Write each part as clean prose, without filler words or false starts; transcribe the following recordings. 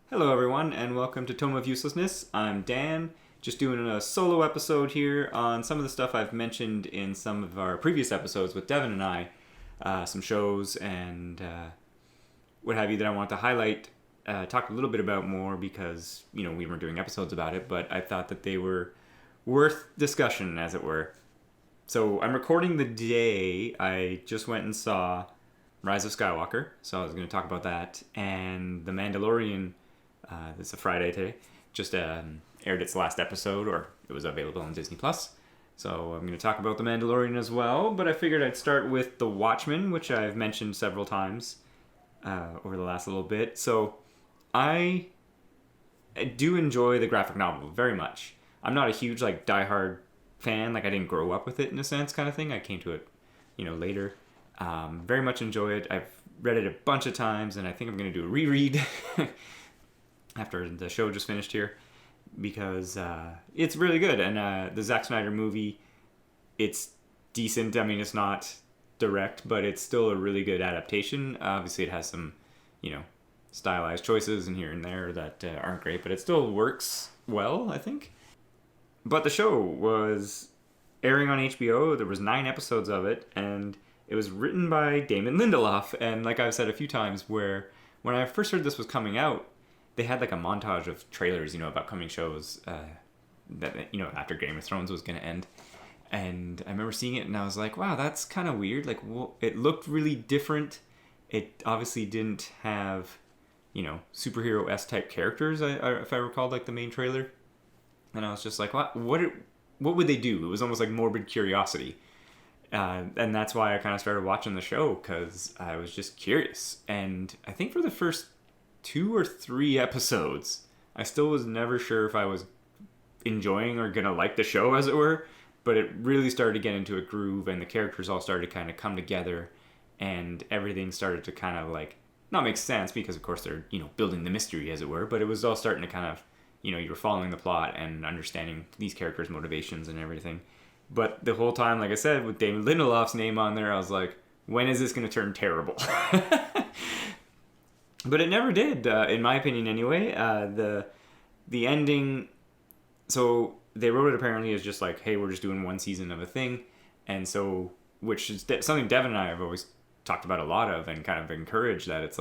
Hello, everyone, and welcome to Tome of Uselessness. I'm Dan, just doing a solo episode here on some of the stuff I've mentioned in some of our previous episodes with Devin and I. Some shows and what have you that I want to highlight, talk a little bit about more because, we weren't doing episodes about it, but I thought that they were worth discussion, as it were. So I'm recording the day I just went and saw Rise of Skywalker, so I was going to talk about that, and The Mandalorian. It's a Friday today. Just aired its last episode, or it was available on Disney Plus. So I'm going to talk about The Mandalorian as well. But I figured I'd start with The Watchmen, which I've mentioned several times over the last little bit. So I do enjoy the graphic novel very much. I'm not a huge diehard fan. I didn't grow up with it in a sense, kind of thing. I came to it, later. Very much enjoy it. I've read it a bunch of times, and I think I'm going to do a reread. After the show just finished here, because it's really good. And the Zack Snyder movie, it's decent. I mean, it's not direct, but it's still a really good adaptation. Obviously, it has some, stylized choices in here and there that aren't great, but it still works well, I think. But the show was airing on HBO. There was 9 episodes of it, and it was written by Damon Lindelof. And like I've said a few times, where when I first heard this was coming out, they had a montage of trailers, of upcoming shows that, after Game of Thrones was going to end. And I remember seeing it and I was like, wow, that's kind of weird. It looked really different. It obviously didn't have, superhero-esque type characters, if I recall, the main trailer. And I was just like, what would they do? It was almost like morbid curiosity. And that's why I kind of started watching the show, because I was just curious. And I think for the first 2 or 3 episodes, I still was never sure if I was enjoying or gonna like the show, as it were, but it really started to get into a groove, and the characters all started to kind of come together, and everything started to kind of not make sense, because of course they're building the mystery, as it were, but it was all starting to kind of you were following the plot and understanding these characters' motivations and everything. But the whole time, like I said, with David Lindelof's name on there, I was like, when is this gonna turn terrible? But it never did, in my opinion anyway. The ending, so they wrote it apparently as just hey, we're just doing 1 season of a thing. And so, which is something Devin and I have always talked about a lot of and kind of encouraged, that it's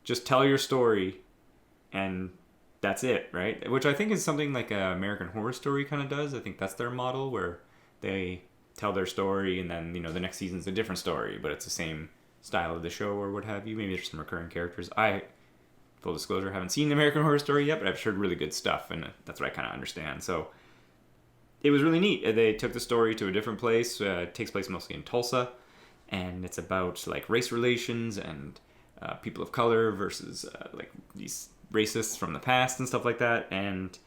just tell your story and that's it, right? Which I think is something American Horror Story kind of does. I think that's their model, where they tell their story and then, the next season's a different story, but it's the same style of the show or what have you. Maybe there's some recurring characters. I, full disclosure, haven't seen American Horror Story yet, but I've heard really good stuff, and that's what I kind of understand. So it was really neat. They took the story to a different place. It takes place mostly in Tulsa, and it's about race relations and people of color versus these racists from the past and stuff like that. And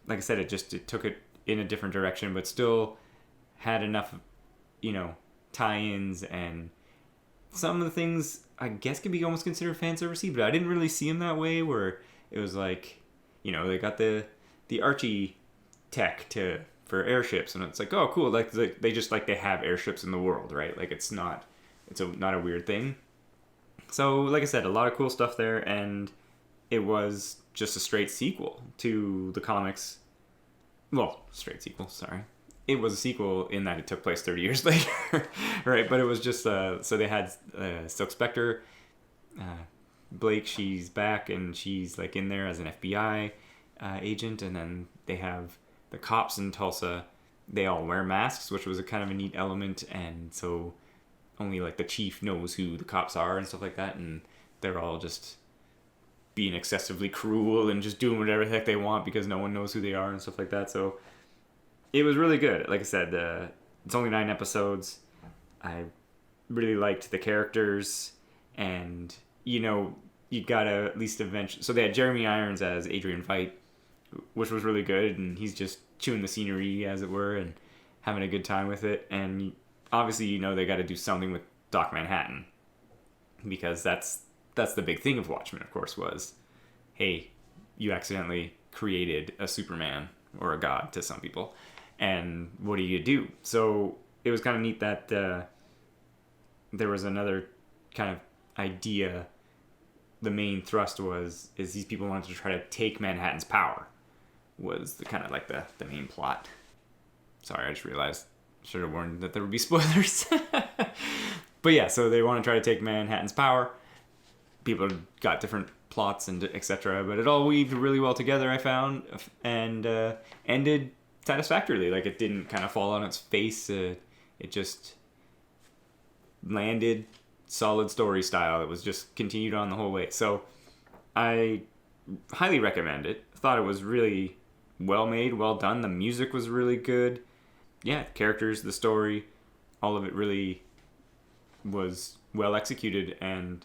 like I said, it took it in a different direction, but still had enough, tie-ins, and some of the things I guess could be almost considered fan servicey, but I didn't really see them that way, where it was they got the Archie tech for airships, and it's oh cool, they just they have airships in the world, right? It's not a weird thing. So like I said, a lot of cool stuff there, and it was just a straight sequel to the comics. Well, straight sequel, sorry. It was a sequel in that it took place 30 years later, right? But it was just, so they had Silk Spectre, Blake, she's back, and she's in there as an FBI agent, and then they have the cops in Tulsa. They all wear masks, which was a kind of a neat element, and so only the chief knows who the cops are and stuff like that, and they're all just being excessively cruel and just doing whatever the heck they want because no one knows who they are and stuff like that. So it was really good. Like I said, it's only 9 episodes. I really liked the characters, and you gotta at least eventually. So they had Jeremy Irons as Adrian Veidt, which was really good, and he's just chewing the scenery, as it were, and having a good time with it. And obviously, they got to do something with Doc Manhattan, because that's the big thing of Watchmen, of course, was, hey, you accidentally created a Superman, or a god to some people, and what do you do? So it was kind of neat that there was another kind of idea the main thrust is these people wanted to try to take Manhattan's power, was the kind of like the main plot. Sorry, I just realized, should have warned that there would be spoilers. But yeah, so they want to try to take Manhattan's power. People got different plots and etc., but it all weaved really well together, I found, and ended satisfactorily. Like, it didn't kind of fall on its face. It just landed solid story style. It was just continued on the whole way. So I highly recommend it. Thought it was really well made, well done. The music was really good. Yeah, the characters, the story, all of it really was well executed, and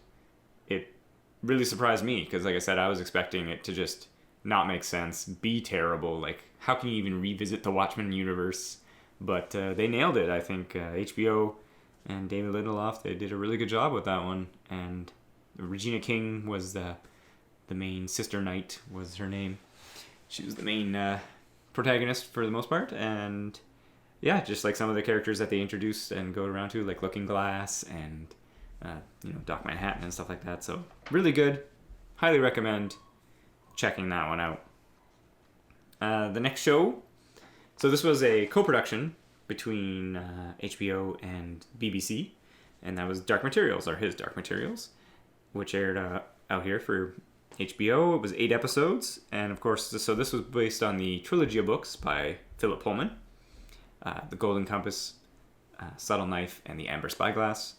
it really surprised me because, like I said, I was expecting it to just not make sense, be terrible. Like, how can you even revisit the Watchmen universe? But they nailed it. I think HBO and David Lindelof, they did a really good job with that one. And Regina King was the main Sister Knight, was her name. She was the main protagonist for the most part. And yeah, just like some of the characters that they introduced and go around to, like Looking Glass and Doc Manhattan and stuff like that. So really good. Highly recommend checking that one out. The next show, so this was a co-production between HBO and BBC, and that was Dark Materials, or his Dark Materials, which aired out here for HBO. It was 8 episodes, and of course, so this was based on the trilogy of books by Philip Pullman, The Golden Compass, Subtle Knife, and The Amber Spyglass.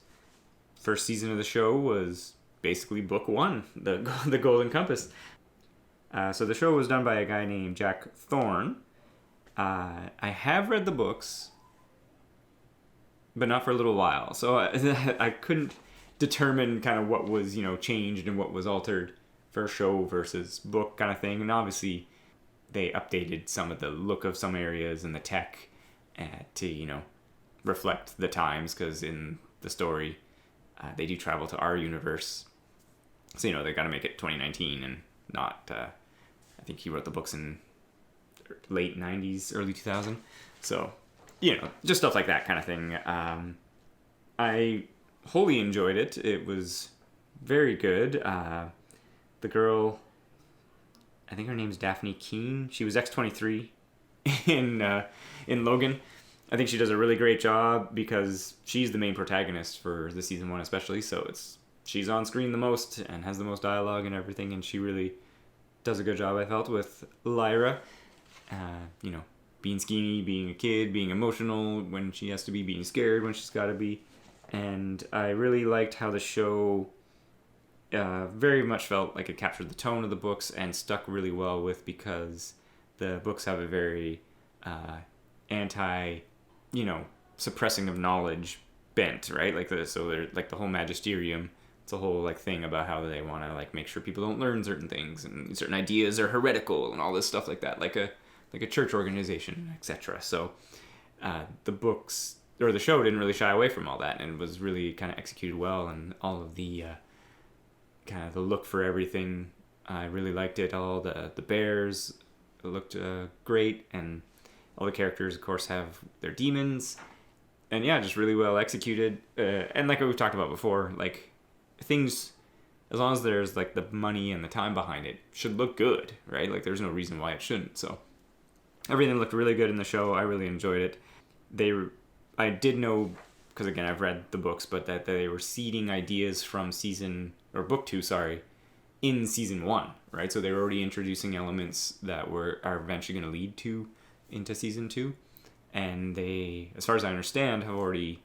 First season of the show was basically book 1, the Golden Compass. So the show was done by a guy named Jack Thorne. I have read the books, but not for a little while. So I couldn't determine kind of what was, changed and what was altered for show versus book kind of thing. And obviously they updated some of the look of some areas and the tech to, reflect the times, because in the story they do travel to our universe. So, they got to make it 2019 and not, I think he wrote the books in late 90s, early 2000. So, just stuff like that kind of thing. I wholly enjoyed it. It was very good. The girl, I think her name's Daphne Keane. She was X-23 in Logan. I think she does a really great job because she's the main protagonist for the season 1 especially. So she's on screen the most and has the most dialogue and everything, and she really does a good job, I felt, with Lyra. Being skinny, being a kid, being emotional when she has to be, being scared when she's got to be. And I really liked how the show very much felt like it captured the tone of the books and stuck really well with, because the books have a very suppressing of knowledge bent, right? So they're like the whole magisterium. It's a whole thing about how they want to make sure people don't learn certain things, and certain ideas are heretical and all this stuff like that, like a church organization, etc. So the books, or the show, didn't really shy away from all that, and was really kind of executed well, and all of the kind of the look for everything, I really liked it. All the bears looked great, and all the characters, of course, have their demons, and yeah, just really well executed. And like we've talked about before, things, as long as there's the money and the time behind it, should look good, right? There's no reason why it shouldn't. So everything looked really good in the show. I really enjoyed it. I did know, because again, I've read the books, but that they were seeding ideas from book 2, in season 1, right? So they were already introducing elements that are eventually going to lead into season 2, and they, as far as I understand, have already,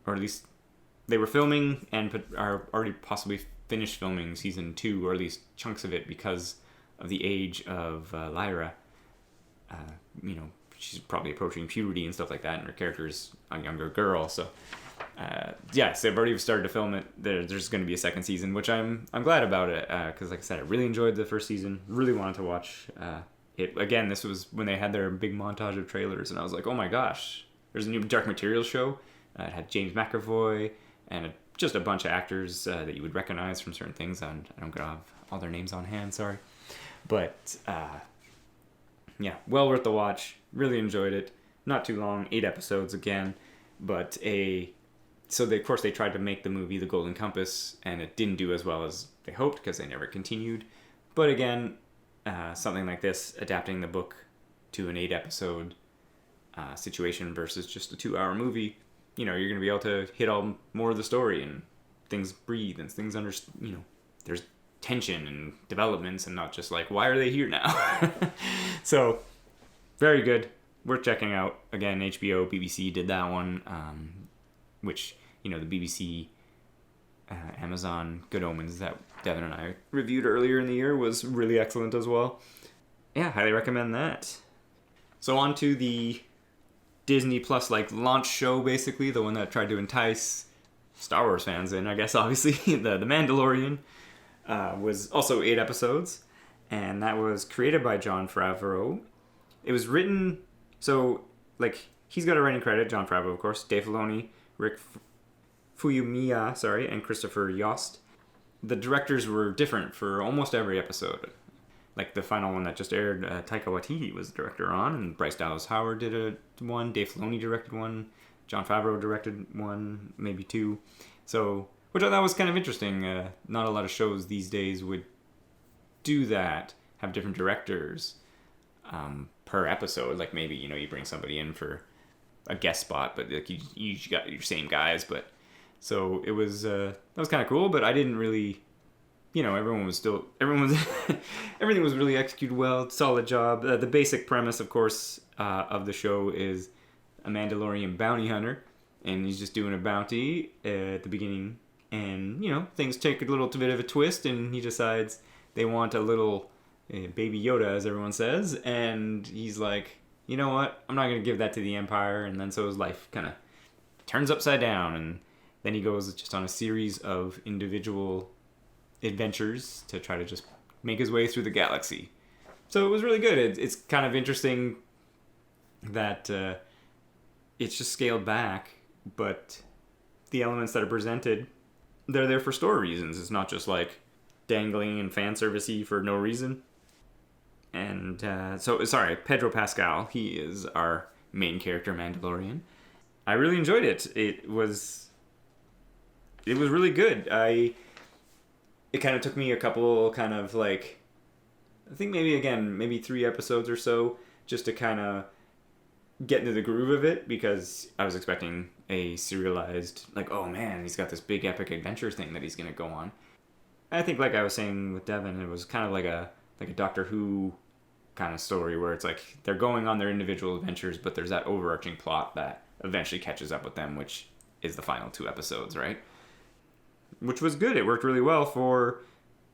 or at least they were filming and are already possibly finished filming season 2, or at least chunks of it, because of the age of Lyra. She's probably approaching puberty and stuff like that, and her character's a younger girl. So, so they've already started to film it. There's going to be a second season, which I'm glad about it, because like I said, I really enjoyed the first season. Really wanted to watch it again. This was when they had their big montage of trailers, and I was like, oh my gosh, there's a new Dark Materials show. It had James McAvoy and just a bunch of actors that you would recognize from certain things. I don't have all their names on hand, sorry. But yeah, well worth the watch. Really enjoyed it. Not too long, 8 episodes again, but so they tried to make the movie The Golden Compass, and it didn't do as well as they hoped, because they never continued. But again, something like this, adapting the book to an 8-episode situation versus just a 2-hour movie, you're going to be able to hit all more of the story, and things breathe, and things there's tension and developments, and not just like, why are they here now? So, very good. Worth checking out. Again, HBO, BBC did that one, which, the BBC, Amazon Good Omens that Devin and I reviewed earlier in the year was really excellent as well. Yeah, highly recommend that. So on to the Disney Plus launch show, basically, the one that tried to entice Star Wars fans in, I guess, obviously. the Mandalorian was also 8 episodes, and that was created by Jon Favreau. It was written, so, he's got a writing credit, Jon Favreau, of course, Dave Filoni, Rick Fuyumiya, and Christopher Yost. The directors were different for almost every episode. The final one that just aired, Taika Waititi was the director on, and Bryce Dallas Howard did one, Dave Filoni directed one, Jon Favreau directed one, maybe 2. So, which I thought was kind of interesting. Not a lot of shows these days would do that, have different directors per episode. Maybe, you bring somebody in for a guest spot, but you got your same guys. But so it was that was kind of cool. But I didn't really, everything was really executed well. Solid job. The basic premise, of course, of the show is a Mandalorian bounty hunter, and he's just doing a bounty at the beginning, and things take a little bit of a twist, and he decides they want a little baby Yoda, as everyone says, and he's like, you know what, I'm not going to give that to the Empire. And then so his life kind of turns upside down, and then he goes just on a series of individual adventures to try to just make his way through the galaxy. So it was really good. It's kind of interesting that it's just scaled back, but the elements that are presented, they're there for story reasons. It's not just dangling and fan servicey for no reason. And Pedro Pascal, he is our main character, Mandalorian. I really enjoyed it. It was really good. It kind of took me a couple I think maybe 3 episodes or so just to kind of get into the groove of it, because I was expecting a serialized, oh man, he's got this big epic adventure thing that he's going to go on. I think, I was saying with Devin, it was kind of like a Doctor Who kind of story where it's they're going on their individual adventures, but there's that overarching plot that eventually catches up with them, which is the final 2 episodes, right? Which was good. It worked really well for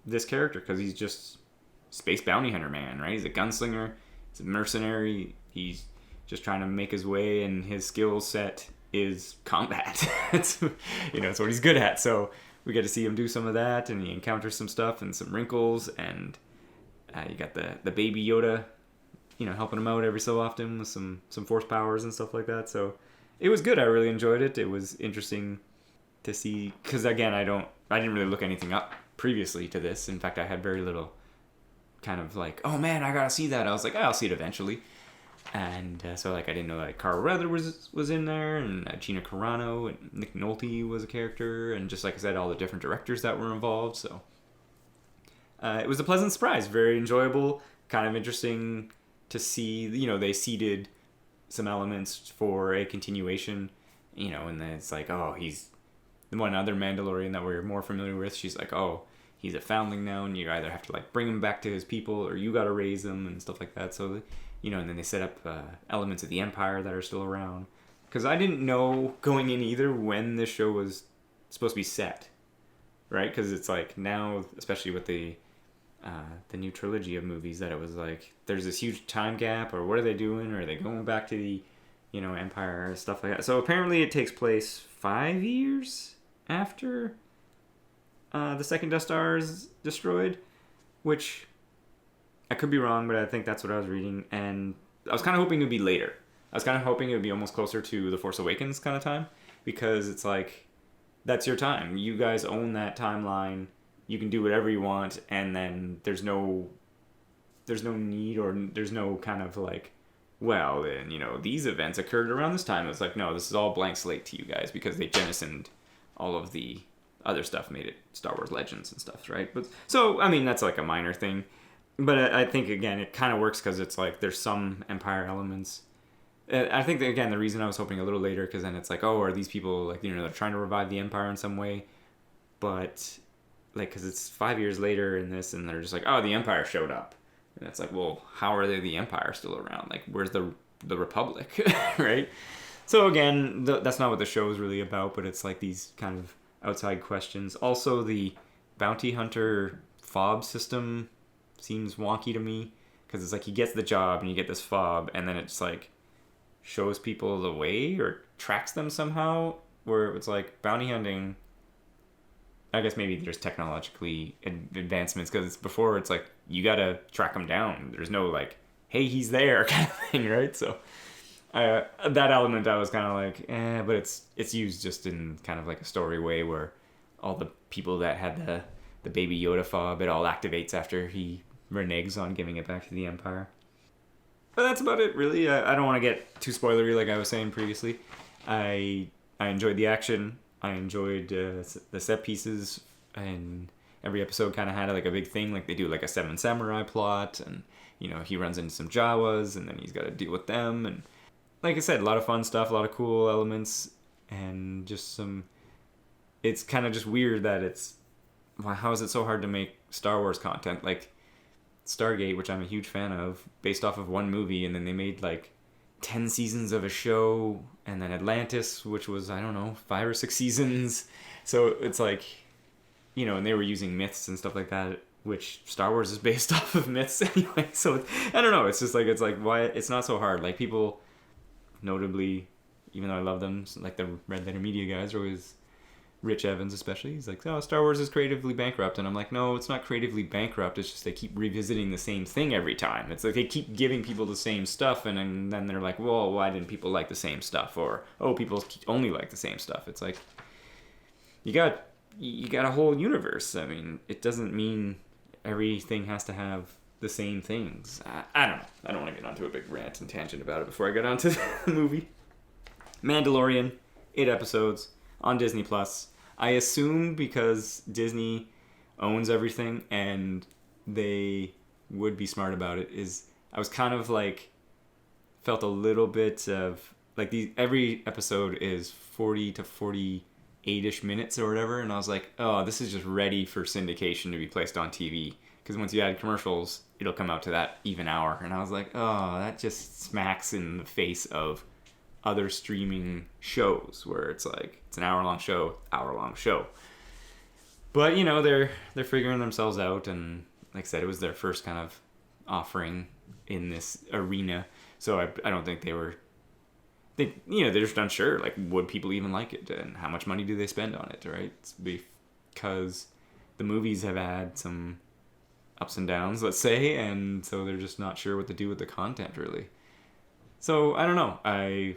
this character, because he's just space bounty hunter man, right? He's a gunslinger, he's a mercenary, he's just trying to make his way, and his skill set is combat. It's what he's good at. So we get to see him do some of that, and he encounters some stuff and some wrinkles, and you got the baby Yoda, helping him out every so often with some force powers and stuff like that. So it was good. I really enjoyed it. It was interesting to see, because again, I didn't really look anything up previously to this. In fact, I had very little kind of oh man, I gotta see that. I was I'll see it eventually. And so I didn't know Carl Weather was in there, and Gina Carano, and Nick Nolte was a character, and just like I said, all the different directors that were involved. So it was a pleasant surprise, very enjoyable, kind of interesting to see. They seeded some elements for a continuation, and then it's he's the one other Mandalorian that we're more familiar with. She's he's a foundling now, and you either have to bring him back to his people, or you got to raise him and stuff like that. So and then they set up elements of the Empire that are still around. Because I didn't know going in either when this show was supposed to be set, right? Because it's now, especially with the new trilogy of movies, that it was there's this huge time gap, or what are they doing? Or are they going back to the, Empire, stuff like that. So apparently it takes place 5 years after the second Death Star is destroyed, which I could be wrong, but I think that's what I was reading, and I was kind of hoping it would be later. I was kind of hoping it would be almost closer to The Force Awakens kind of time, because it's that's your time. You guys own that timeline. You can do whatever you want, and then there's no need, or there's no kind of well, then, these events occurred around this time. It's no, this is all blank slate to you guys, because they jettisoned all of the other stuff made it Star Wars Legends and stuff, right? But so I mean that's like a minor thing, but I think again it kind of works because it's like there's some Empire elements. I think that, again, the reason I was hoping a little later, because then it's like, oh, are these people like, you know, they're trying to revive the Empire in some way, but like because it's 5 years later in this, and they're just like, oh, the Empire showed up, and it's like, well, how are they the Empire still around? Like, where's the Republic, right? So again, that's not what the show is really about, but it's like these kind of outside questions. Also, the bounty hunter fob system seems wonky to me, because it's like he gets the job and you get this fob, and then it's like shows people the way or tracks them somehow, where it's like bounty hunting. I guess maybe there's technologically advancements, because before it's like you gotta track them down. There's no like, hey, he's there kind of thing, right? So that element I was kind of like, but it's used just in kind of like a story way, where all the people that had the baby Yoda fob, it all activates after he reneges on giving it back to the Empire. But that's about it, really. I don't want to get too spoilery, like I was saying previously. I enjoyed the action. I enjoyed the set pieces, and every episode kind of had like a big thing. Like they do like a Seven Samurai plot, and you know he runs into some Jawas, and then he's got to deal with them. And like I said, a lot of fun stuff, a lot of cool elements, and just some. It's kind of just weird that it's. How is it so hard to make Star Wars content? Like Stargate, which I'm a huge fan of, based off of one movie, and then they made like 10 seasons of a show, and then Atlantis, which was, I don't know, 5 or 6 seasons. So it's like, you know, and they were using myths and stuff like that, which Star Wars is based off of myths anyway. So I don't know, it's like why it's not so hard. Like people, notably, even though I love them, like the Red Letter Media guys are always, Rich Evans especially, he's like, oh, Star Wars is creatively bankrupt. And I'm like, no, it's not creatively bankrupt. It's just they keep revisiting the same thing every time. It's like they keep giving people the same stuff, and then they're like, well, why didn't people like the same stuff? Or, oh, people only like the same stuff. It's like, you got a whole universe. I mean, it doesn't mean everything has to have the same things. I don't know. I don't want to get onto a big rant and tangent about it before I get onto the movie. Mandalorian, 8 episodes on Disney Plus. I assume because Disney owns everything and they would be smart about it, is I was kind of like felt a little bit of like every episode is 40 to 48ish minutes or whatever, and I was like, oh, this is just ready for syndication to be placed on TV, because once you add commercials it'll come out to that even hour, and I was like, oh, that just smacks in the face of other streaming shows where it's like it's an hour-long show. But you know, they're figuring themselves out, and like I said, it was their first kind of offering in this arena, so I don't think they're just unsure, like, would people even like it, and how much money do they spend on it, right? It's because the movies have had some ups and downs, let's say, and so they're just not sure what to do with the content, really. So I don't know. I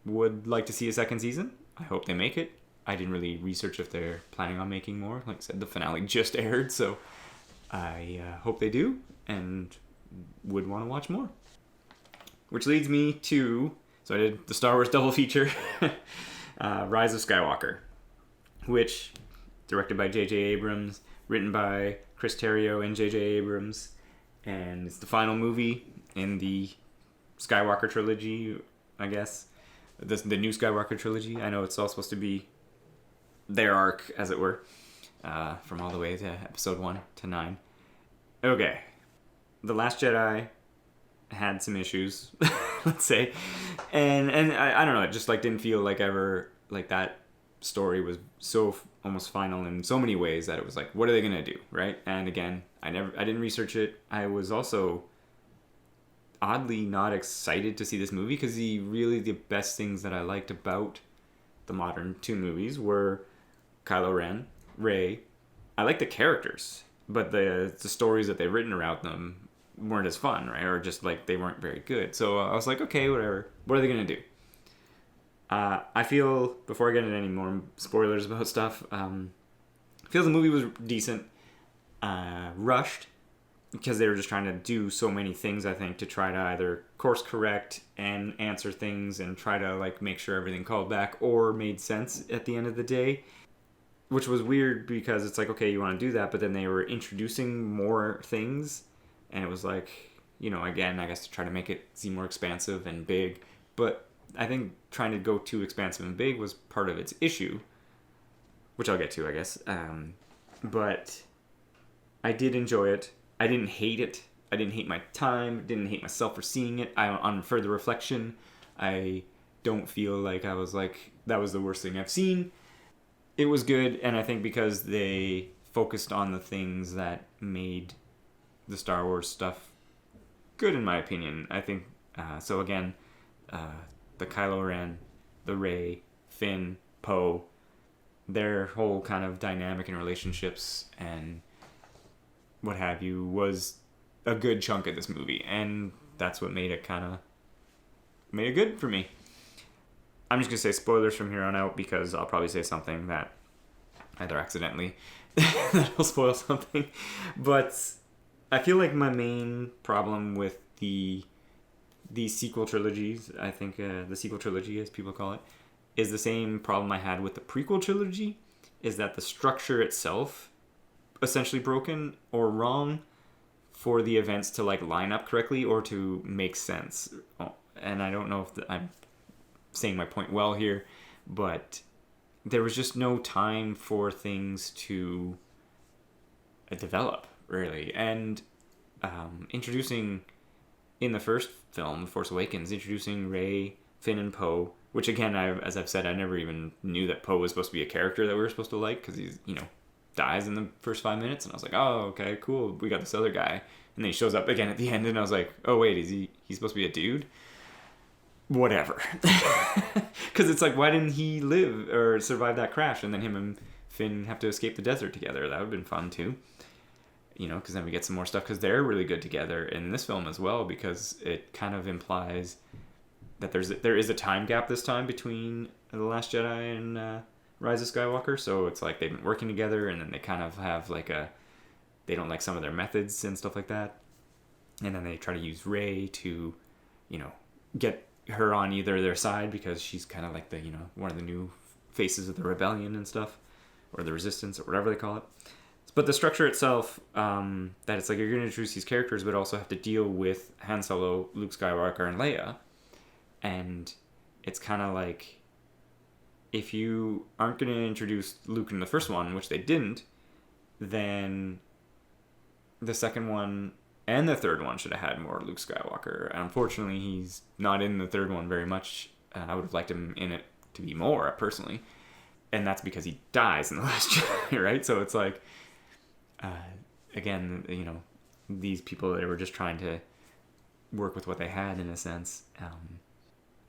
would like to see a second season. I hope they make it. I didn't really research if they're planning on making more. Like I said, the finale just aired, so I hope they do, and would want to watch more. Which leads me to, so I did the Star Wars double feature, Rise of Skywalker, which directed by J.J. Abrams, written by Chris Terrio and J.J. Abrams, and it's the final movie in the Skywalker trilogy, I guess. The new Skywalker trilogy. I know it's all supposed to be their arc, as it were, from all the way to episode 1 to 9. Okay. The Last Jedi had some issues, let's say. And I don't know, it just like didn't feel like ever, like that story was so almost final in so many ways that it was like, what are they going to do, right? And again, I didn't research it. I was also oddly not excited to see this movie, because the best things that I liked about the modern 2 movies were Kylo Ren, Rey. I like the characters, but the stories that they've written around them weren't as fun, right? Or just like they weren't very good. So I was like, okay, whatever. What are they gonna do? I feel, before I get into any more spoilers about stuff, I feel the movie was decent, rushed, because they were just trying to do so many things, I think, to try to either course correct and answer things and try to like make sure everything called back or made sense at the end of the day. which was weird because it's like, okay, you want to do that, but then they were introducing more things, and it was like, again, I guess to try to make it seem more expansive and big, but I think trying to go too expansive and big was part of its issue, which I'll get to, I guess. But I did enjoy it. I didn't hate it. I didn't hate my time. Didn't hate myself for seeing it. On further reflection, I don't feel like I was like, that was the worst thing I've seen. It was good, and I think because they focused on the things that made the Star Wars stuff good, in my opinion. I think, so again, the Kylo Ren, the Rey, Finn, Poe, their whole kind of dynamic and relationships and what have you was a good chunk of this movie, and that's what made it good for me. I'm just gonna say spoilers from here on out because I'll probably say something that either accidentally that'll spoil something, but I feel like my main problem with these sequel trilogies, I think the sequel trilogy, as people call it, is the same problem I had with the prequel trilogy, is that the structure itself essentially broken or wrong for the events to like line up correctly or to make sense. And I don't know if I'm saying my point well here, but there was just no time for things to develop, really. And introducing, in the first film, The Force Awakens, introducing Rey, Finn, and Poe, which again, as I've said, I never even knew that Poe was supposed to be a character that we were supposed to like, because he's, dies in the first 5 minutes, and I was like, oh, okay, cool, we got this other guy. And then he shows up again at the end, and I was like, oh, wait, he's supposed to be a dude? Whatever. Because it's like, why didn't he live or survive that crash, and then him and Finn have to escape the desert together? That would have been fun, too. Because then we get some more stuff, because they're really good together in this film as well, because it kind of implies that there is a time gap this time between The Last Jedi and Rise of Skywalker, so it's like they've been working together, and then they kind of have like they don't like some of their methods and stuff like that, and then they try to use Rey to, get her on either their side, because she's kind of like the, one of the new faces of the rebellion and stuff, or the resistance, or whatever they call it. But the structure itself, that it's like you're going to introduce these characters, but also have to deal with Han Solo, Luke Skywalker, and Leia, and it's kind of like, if you aren't going to introduce Luke in the first one, which they didn't, then the second one and the third one should have had more Luke Skywalker. Unfortunately, he's not in the third one very much. I would have liked him in it to be more, personally. And that's because he dies in The Last Jedi, right? So it's like, again, these people, they were just trying to work with what they had, in a sense.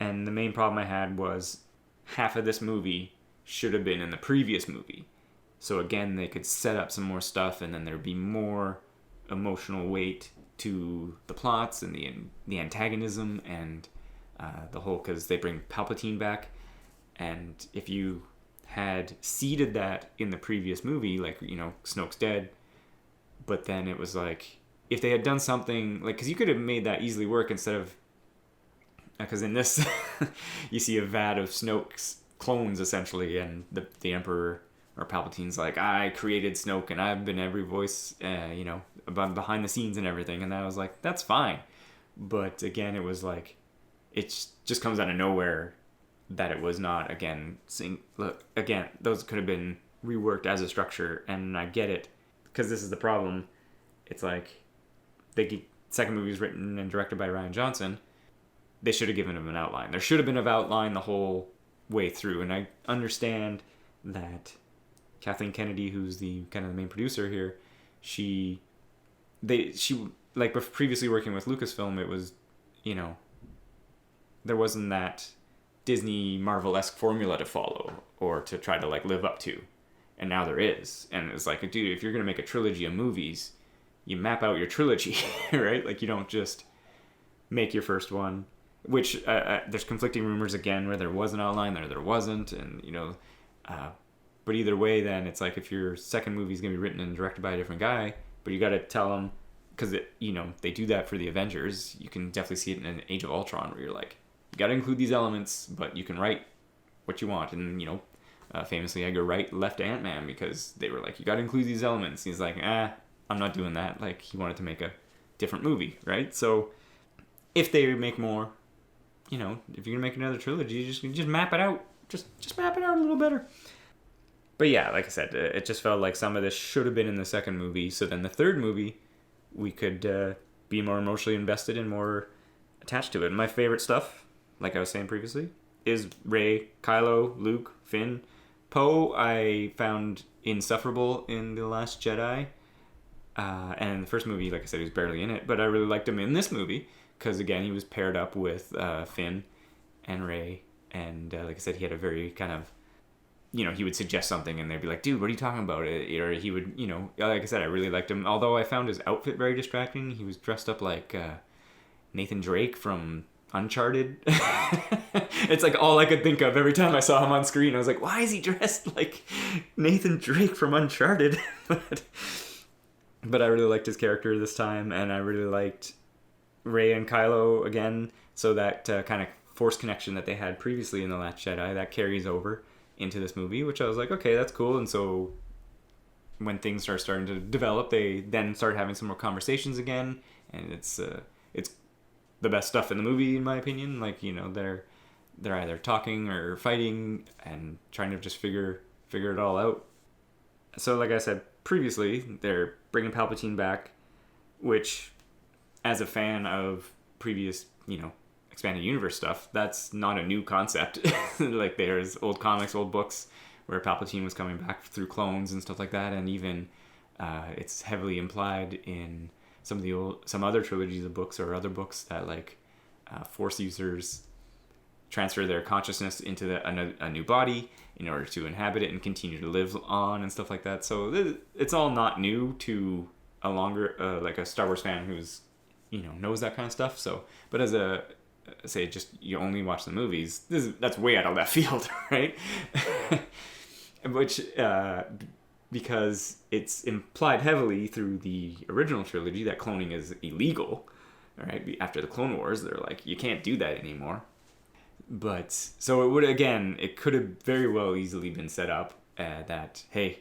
And the main problem I had was, half of this movie should have been in the previous movie. So again, they could set up some more stuff, and then there'd be more emotional weight to the plots and the antagonism and the whole, because they bring Palpatine back. And if you had seeded that in the previous movie, like, Snoke's dead, but then it was like, if they had done something, like, because you could have made that easily work instead of, because in this, you see a vat of Snoke's clones, essentially, and the Emperor, or Palpatine's like, I created Snoke, and I've been every voice, about behind the scenes and everything, and I was like, that's fine. But again, it was like, it just comes out of nowhere that it was not, again, look, again, those could have been reworked as a structure, and I get it, because this is the problem. It's like, the second movie was written and directed by Rian Johnson. They should have given him an outline. There should have been an outline the whole way through. And I understand that Kathleen Kennedy, who's the kind of the main producer here, she like previously working with Lucasfilm, it was, there wasn't that Disney Marvel-esque formula to follow or to try to like live up to. And now there is. And it's like, dude, if you're going to make a trilogy of movies, you map out your trilogy, right? Like, you don't just make your first one. Which, there's conflicting rumors again where there was an outline, there wasn't, and, but either way, then, it's like, if your second movie is going to be written and directed by a different guy, but you got to tell them, because, they do that for the Avengers, you can definitely see it in an Age of Ultron, where you're like, you got to include these elements, but you can write what you want, and, famously Edgar Wright left Ant-Man because they were like, you got to include these elements. He's like, I'm not doing that. Like, he wanted to make a different movie, right? So if they make more, if you're gonna make another trilogy, just map it out. Just map it out a little better. But yeah, like I said, it just felt like some of this should have been in the second movie. So then the third movie, we could be more emotionally invested and more attached to it. And my favorite stuff, like I was saying previously, is Rey, Kylo, Luke, Finn. Poe I found insufferable in The Last Jedi. And in the first movie, like I said, he was barely in it. But I really liked him in this movie because, again, he was paired up with Finn and Rey. And like I said, he had a very kind of, he would suggest something and they'd be like, dude, what are you talking about? Or he would, like I said, I really liked him. Although I found his outfit very distracting. He was dressed up like Nathan Drake from Uncharted. It's like all I could think of every time I saw him on screen. I was like, why is he dressed like Nathan Drake from Uncharted? But I really liked his character this time, and I really liked Rey and Kylo again. So that kind of Force connection that they had previously in The Last Jedi, that carries over into this movie, which I was like, okay, that's cool. And so when things are starting to develop, they then start having some more conversations again, and it's the best stuff in the movie, in my opinion. Like, they're either talking or fighting and trying to just figure it all out. So like I said previously, they're bringing Palpatine back, which, as a fan of previous, expanded universe stuff, that's not a new concept. Like, there's old comics, old books where Palpatine was coming back through clones and stuff like that, and even it's heavily implied in some other trilogies of books or other books that Force users transfer their consciousness into a new body in order to inhabit it and continue to live on and stuff like that. So it's all not new to a longer like a Star Wars fan who's knows that kind of stuff. So, but as a say, just you only watch the movies, that's way out of left field, right? Which because it's implied heavily through the original trilogy that cloning is illegal. All right, after the Clone Wars, they're like, you can't do that anymore. But so it could have very well easily been set up that, hey,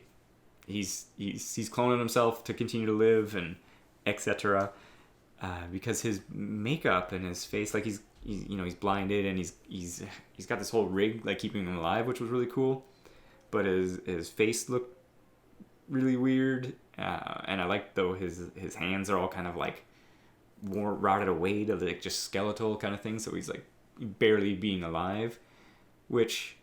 he's cloning himself to continue to live and etc. Because his makeup and his face, like he's blinded and he's got this whole rig like keeping him alive, which was really cool. But his face looked really weird, and I like though his hands are all kind of like rotted away to like just skeletal kind of thing, so he's like barely being alive, which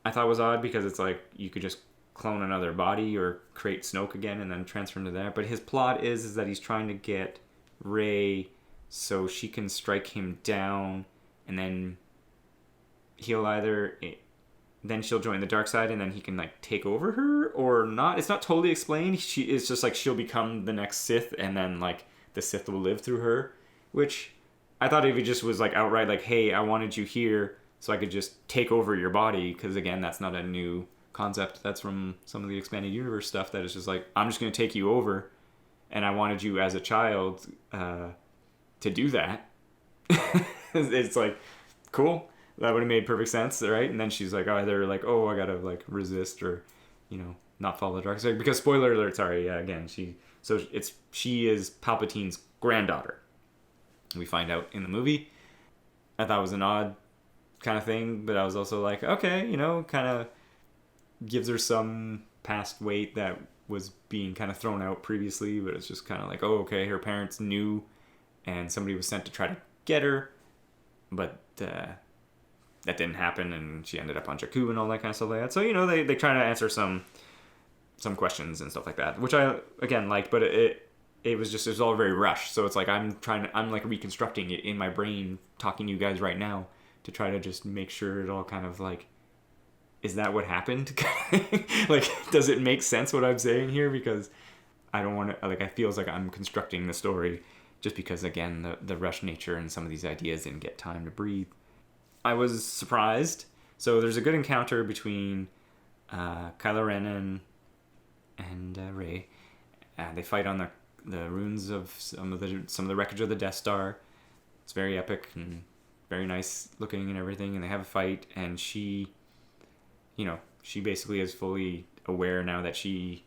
I thought was odd because it's like you could just clone another body or create Snoke again and then transfer into that. But his plot is that he's trying to get Rey so she can strike him down, and then she'll join the dark side and then he can like take over her or not. It's not totally explained. It's just like she'll become the next Sith and then like the Sith will live through her, which I thought if he just was like outright like, hey, I wanted you here so I could just take over your body, because again, that's not a new concept. That's from some of the expanded universe stuff that is just like, I'm just going to take you over and I wanted you as a child to do that. It's like, cool. That would have made perfect sense, right? And then she's like, either like, I gotta like resist or, not follow the dark side. Because spoiler alert, sorry, again, she is Palpatine's granddaughter. We find out in the movie. I thought it was an odd kind of thing, but I was also like, okay, kind of gives her some past weight that was being kind of thrown out previously, but it's just kind of like, okay, her parents knew and somebody was sent to try to get her, but that didn't happen, and she ended up on Jakku and all that kind of stuff like that. So, they try to answer some questions and stuff like that, which I, again, liked, but it was all very rushed. So it's like, I'm like reconstructing it in my brain, talking to you guys right now to try to just make sure it all kind of like, is that what happened? Like, does it make sense what I'm saying here? Because I don't want to, like, I feels like I'm constructing the story just because, again, the rush nature and some of these ideas didn't get time to breathe. I was surprised. So there's a good encounter between Kylo Ren and Rey. They fight on the ruins of some of the wreckage of the Death Star. It's very epic and very nice looking and everything. And they have a fight, and she, she basically is fully aware now that she's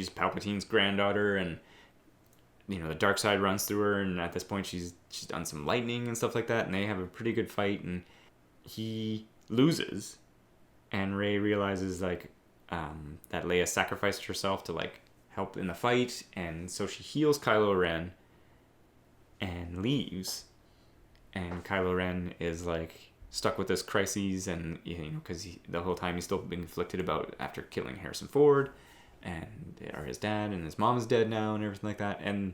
Palpatine's granddaughter, and the dark side runs through her, and at this point she's done some lightning and stuff like that, and they have a pretty good fight, and he loses, and Rey realizes like that Leia sacrificed herself to like help in the fight, and so she heals Kylo Ren and leaves, and Kylo Ren is like stuck with this crises, and because the whole time he's still being conflicted about after killing Harrison Ford, or his dad, and his mom is dead now and everything like that, and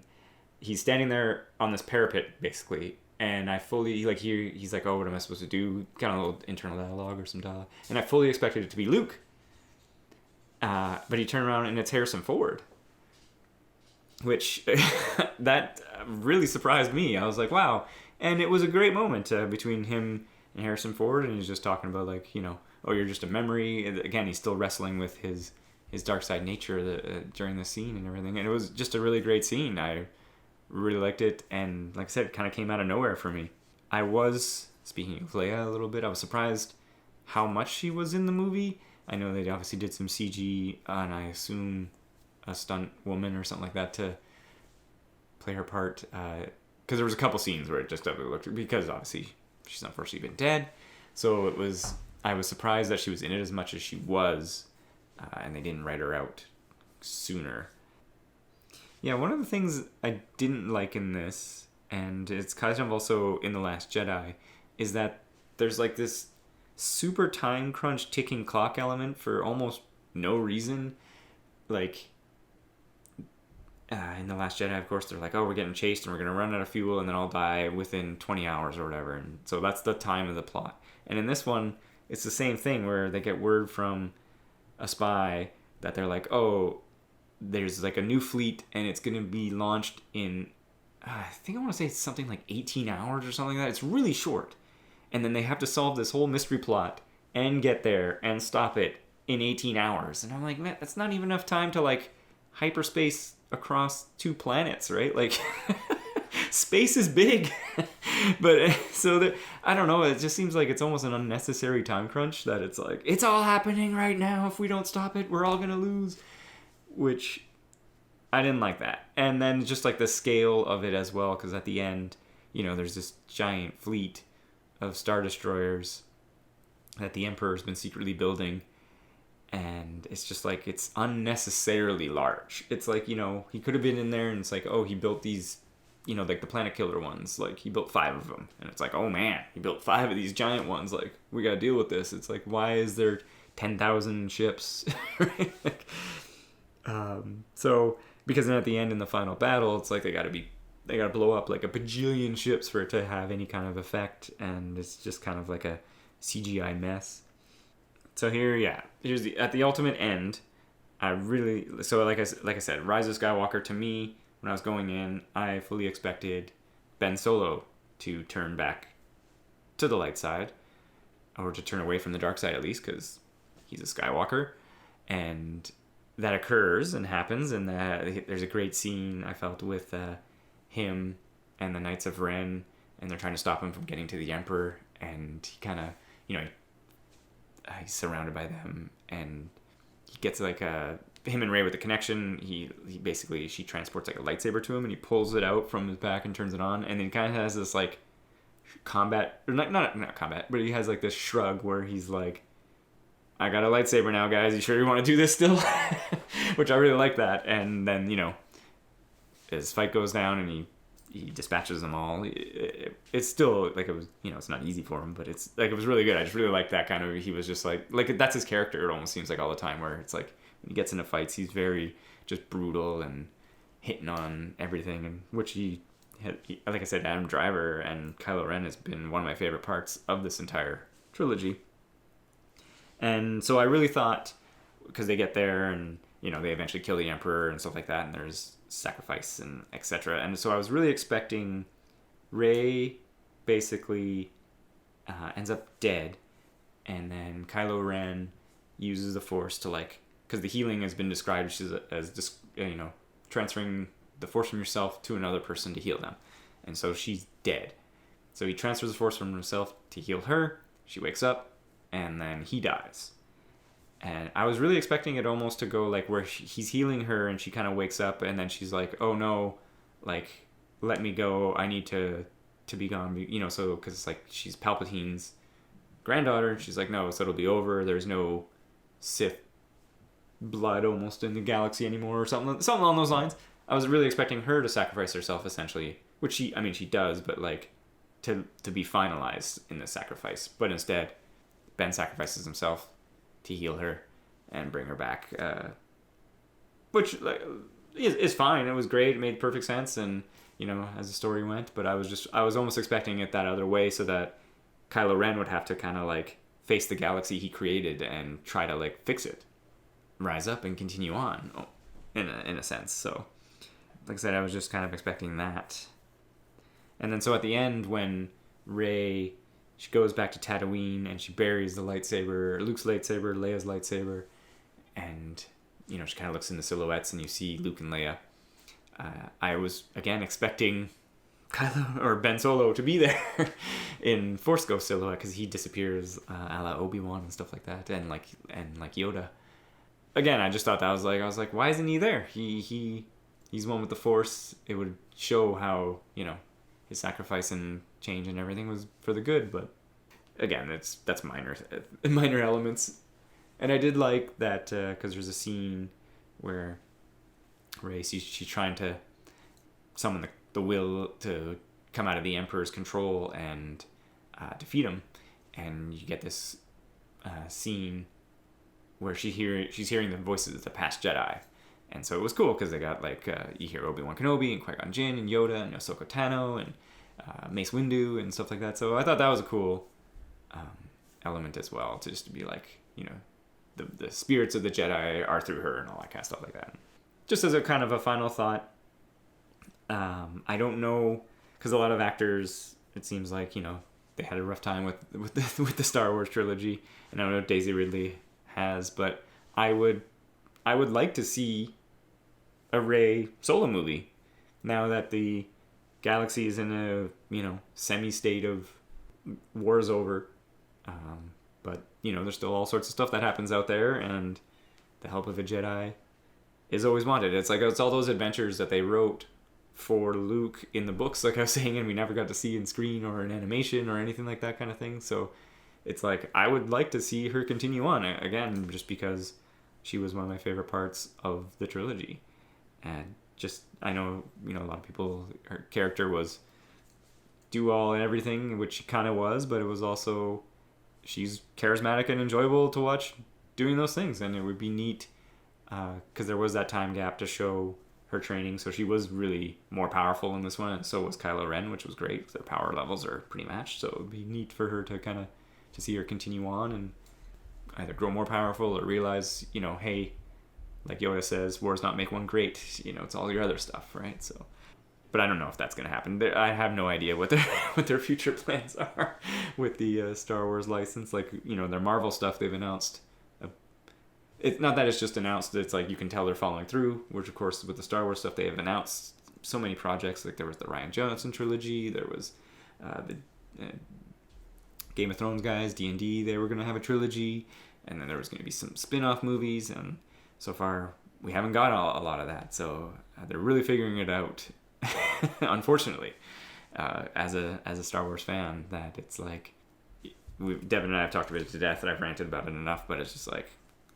he's standing there on this parapet basically, and I fully like he's like, oh, what am I supposed to do, kind of a little internal dialogue or some dialogue, and I fully expected it to be Luke, but he turned around and it's Harrison Ford, which that really surprised me. I was like, wow. And it was a great moment between him and Harrison Ford, and he's just talking about like, oh, you're just a memory. And again, he's still wrestling with his dark side nature during the scene and everything, and it was just a really great scene. I really liked it, and like I said, it kind of came out of nowhere for me. I was, speaking of Leia a little bit, I was surprised how much she was in the movie. I know they obviously did some CG, and I assume a stunt woman or something like that to play her part, because there was a couple scenes where it just looked, because obviously she's unfortunately been dead, so I was surprised that she was in it as much as she was, and they didn't write her out sooner. Yeah, one of the things I didn't like in this, and it's kind of also in The Last Jedi, is that there's like this super time crunch ticking clock element for almost no reason. Like, in The Last Jedi, of course, they're like, oh, we're getting chased and we're going to run out of fuel and then I'll die within 20 hours or whatever. And so that's the time of the plot. And in this one, it's the same thing where they get word from a spy that they're like, oh, there's like a new fleet and it's going to be launched in, I think I want to say it's something like 18 hours or something like that. It's really short. And then they have to solve this whole mystery plot and get there and stop it in 18 hours. And I'm like, man, that's not even enough time to like hyperspace across 2 planets, right? Like, space is big. But so that, I don't know, it just seems like it's almost an unnecessary time crunch, that it's like, it's all happening right now. If we don't stop it, we're all going to lose. Which I didn't like that. And then just like the scale of it as well, because at the end, there's this giant fleet of Star Destroyers that the Emperor's been secretly building, and it's just like, it's unnecessarily large. It's like, he could have been in there and it's like, oh, he built these, like the Planet Killer ones, like he built 5 of them, and it's like, oh man, he built 5 of these giant ones, like we gotta deal with this. It's like, why is there 10,000 ships? Right? Like, so because then at the end in the final battle, it's like they gotta blow up like a bajillion ships for it to have any kind of effect, and it's just kind of like a CGI mess. So here's at the ultimate end. Like I said, Rise of Skywalker, to me, when I was going in, I fully expected Ben Solo to turn back to the light side, or to turn away from the dark side at least, because he's a Skywalker, and that occurs and happens, and there's a great scene I felt with him and the Knights of Ren, and they're trying to stop him from getting to the Emperor, and he kind of, he's surrounded by them, and he gets like him and Rey with the connection. He basically, she transports like a lightsaber to him, and he pulls it out from his back and turns it on, and then kind of has this like combat, or not combat, but he has like this shrug where he's like, I got a lightsaber now, guys. You sure you want to do this still? Which I really like that. And then, his fight goes down and he dispatches them all. It's still like, it was, it's not easy for him, but it's like, it was really good. I just really like that kind of, he was just like that's his character. It almost seems like all the time, where it's like when he gets into fights, he's very just brutal and hitting on everything, and which like I said, Adam Driver and Kylo Ren has been one of my favorite parts of this entire trilogy. And so I really thought, because they get there and, they eventually kill the Emperor and stuff like that, and there's sacrifice and etc. And so I was really expecting Rey basically ends up dead, and then Kylo Ren uses the Force to because the healing has been described as transferring the Force from yourself to another person to heal them. And so she's dead. So he transfers the Force from himself to heal her. She wakes up, and then he dies. And I was really expecting it almost to go like where he's healing her and she kind of wakes up and then she's like, oh no, like, let me go. I need to be gone. You know, so because it's like she's Palpatine's granddaughter. And she's like, no, so it'll be over. There's no Sith blood almost in the galaxy anymore or something along those lines. I was really expecting her to sacrifice herself essentially, which she does, but like to be finalized in the sacrifice. But instead, Ben sacrifices himself to heal her and bring her back, which like is fine. It was great. It made perfect sense, and you know, as the story went. But I was almost expecting it that other way, so that Kylo Ren would have to kind of like face the galaxy he created and try to like fix it, rise up and continue on, in a sense. So, like I said, I was just kind of expecting that. And then so at the end, when Rey, she goes back to Tatooine and she buries the lightsaber, Luke's lightsaber, Leia's lightsaber, and you know, she kind of looks in the silhouettes and you see Luke and Leia. I was again expecting Kylo or Ben Solo to be there in Force Ghost silhouette, because he disappears a la Obi-Wan and stuff like that, and like Yoda. Again, I just thought that I was like, why isn't he there? He's one with the Force. It would show how, you know, his sacrifice and change and everything was for the good. But again, that's minor elements. And I did like that because there's a scene where Rey, she's trying to summon the will to come out of the Emperor's control and defeat him, and you get this scene where she's hearing the voices of the past Jedi. And so it was cool because they got like you hear Obi-Wan Kenobi and Qui-Gon Jinn and Yoda and Ahsoka Tano and Mace Windu and stuff like that. So I thought that was a cool element as well, to just to be like, you know, the spirits of the Jedi are through her and all that kind of stuff like that. Just as a kind of a final thought, I don't know, because a lot of actors, it seems like, you know, they had a rough time with the Star Wars trilogy, and I don't know if Daisy Ridley has, but I would like to see a Rey Solo movie now that the galaxy is in a, you know, semi-state of war is over. But, you know, there's still all sorts of stuff that happens out there, and the help of a Jedi is always wanted. It's like, it's all those adventures that they wrote for Luke in the books, like I was saying, and we never got to see in screen or in animation or anything like that kind of thing. So it's like, I would like to see her continue on, again, just because she was one of my favorite parts of the trilogy. And just, I know, you know, a lot of people, her character was do all and everything, which she kind of was, but it was also, she's charismatic and enjoyable to watch doing those things. And it would be neat, because there was that time gap to show her training, so she was really more powerful in this one, and so was Kylo Ren, which was great. Their power levels are pretty matched, so it would be neat for her to kind of, to see her continue on and either grow more powerful or realize, you know, hey, like Yoda says, wars not make one great, you know, it's all your other stuff, right? So, but I don't know if that's going to happen. I have no idea what their future plans are with the Star Wars license. Like, you know, their Marvel stuff they've announced. It's not that it's just announced, it's like you can tell they're following through, which of course with the Star Wars stuff they have announced so many projects. Like there was the Rian Johnson trilogy, there was the Game of Thrones guys, D&D, they were going to have a trilogy, and then there was going to be some spin-off movies, and so far we haven't got a lot of that. So they're really figuring it out, unfortunately, as a Star Wars fan, that it's like, Devin and I have talked about it to death, and I've ranted about it enough, but it's just like,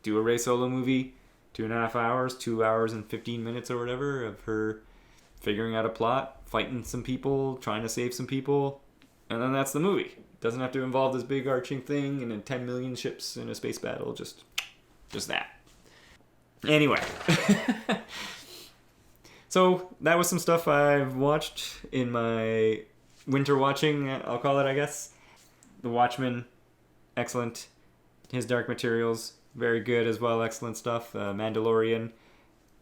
do a Rey Solo movie, 2.5 hours, 2 hours and 15 minutes or whatever, of her figuring out a plot, fighting some people, trying to save some people, and then that's the movie. It doesn't have to involve this big arching thing and then 10 million ships in a space battle, just that. Anyway. So that was some stuff I've watched in my winter watching, I'll call it, I guess. The Watchmen, excellent. His Dark Materials, very good as well, excellent stuff. Mandalorian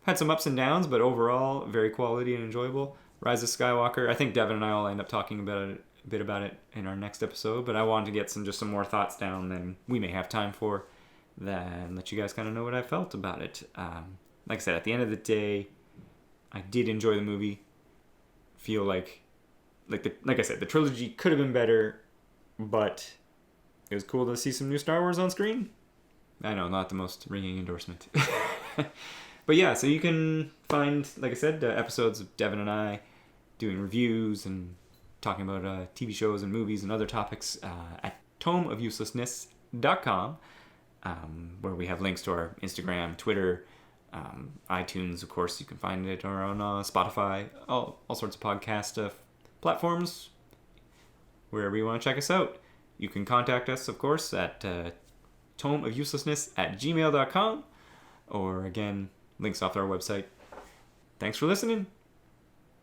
had some ups and downs, but overall very quality and enjoyable. Rise of Skywalker, I think Devin and I will end up talking about it, a bit about it in our next episode, but I wanted to get some more thoughts down than we may have time for, then let you guys kind of know what I felt about it. Like I said, at the end of the day, I did enjoy the movie. Feel like I said, the trilogy could have been better, but it was cool to see some new Star Wars on screen. I know, not the most ringing endorsement. But yeah, so you can find, like I said, episodes of Devin and I doing reviews and talking about TV shows and movies and other topics at tomeofuselessness.com, where we have links to our Instagram, Twitter, iTunes, of course. You can find it, or on Spotify, all sorts of podcast platforms, wherever you want to check us out. You can contact us, of course, at tomeofuselessness@gmail.com, or again, links off our website. Thanks for listening.